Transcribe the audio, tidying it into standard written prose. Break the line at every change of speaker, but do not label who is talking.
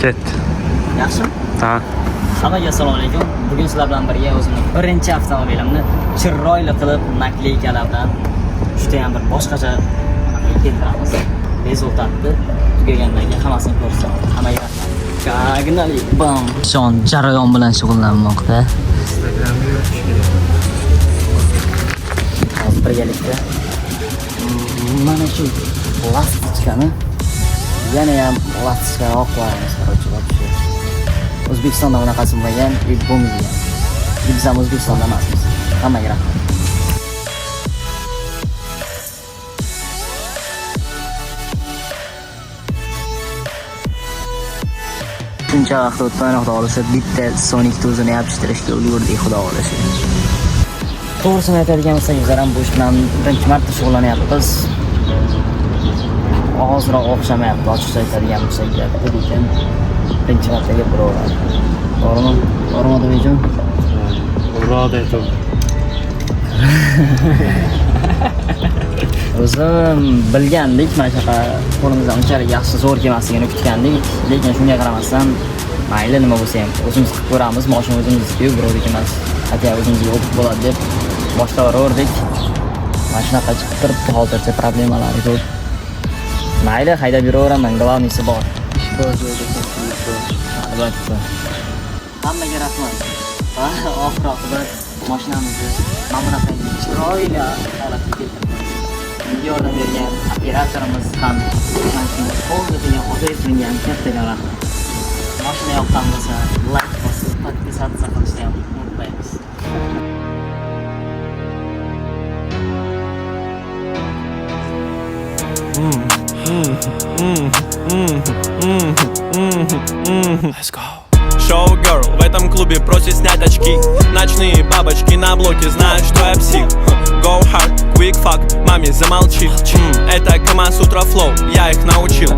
Ketdi.
Yaxshimi?
Ha.
Hammaga assalomu alaykum. Bugun sizlar bilan birga o'zimning birinchi avtomobilimni chiroyli qilib nakleykalar bilan juda ham bir boshqacha keltiramiz. Rezultatni tugagandan keyin hammasini ko'rsin. Hammaga rahmat. Kagnali bam. Son jarayon bilan shug'ullanmoqda.
Instagramga yo'tish kerak.
Hozir birgalikda mana shu lastikani yana ham lastikani olib qo'yamiz. O'zbekistonda bunaqasi bo'lmagan, bo'lmaydi. Biz ham O'zbekistonda emasmiz. Hammaga rahmat. Shuncha vaqt o'tmay Xudo xohlasa bitta Sonic o'zini yopishtirishga ulgurdik, Xudo xohlasa. To'g'risini aytadigan bo'lsak, bizlar ham bu ish bilan birinchi marta shug'ullanyapmiz. Ozroq o'xshamayapti, ochiqcha aytadigan bo'lsak, lekin birinchi martaga birovar. To'g'rimi? To'g'rimi Otabekjon?
Urod aytib.
O'zim bilgandik, mana shunaqa qo'limizdan unchalik yaxshi zo'r kelmasligini kutgandik, lekin shunga qaramasdan mayli nima bo'lsa ham o'zimiz qilib ko'ramiz, mashina o'zimizniki, birovniki emas. Aka o'zimizga o'tib bo'ladi deb boshlaverdik. Mana shunaqa chiqib turibdi, hozircha problemalari ko'p. Mayli, haydab yuraveraman, glavnisi bor. Albatta. Hammaga rahmat. Va oxir-oqibat mashinamizni mana bunaqa chiroyli holatga keltirdik. Yordam bergan operatorimiz ham mana shunday qo'lga kelgan Otabekjonga ham kattaga rahmat. Mashina yoqqan bo'lsa, like bosib, podpisatsiya qilishni ham unutmaymiz.
Let's go. Шоу-герл в этом клубе просит снять очки. Ночные бабочки на блоке знают, что я псих. Go hard, quick fuck, маме замолчи. Это Камасутра флоу, я их научил.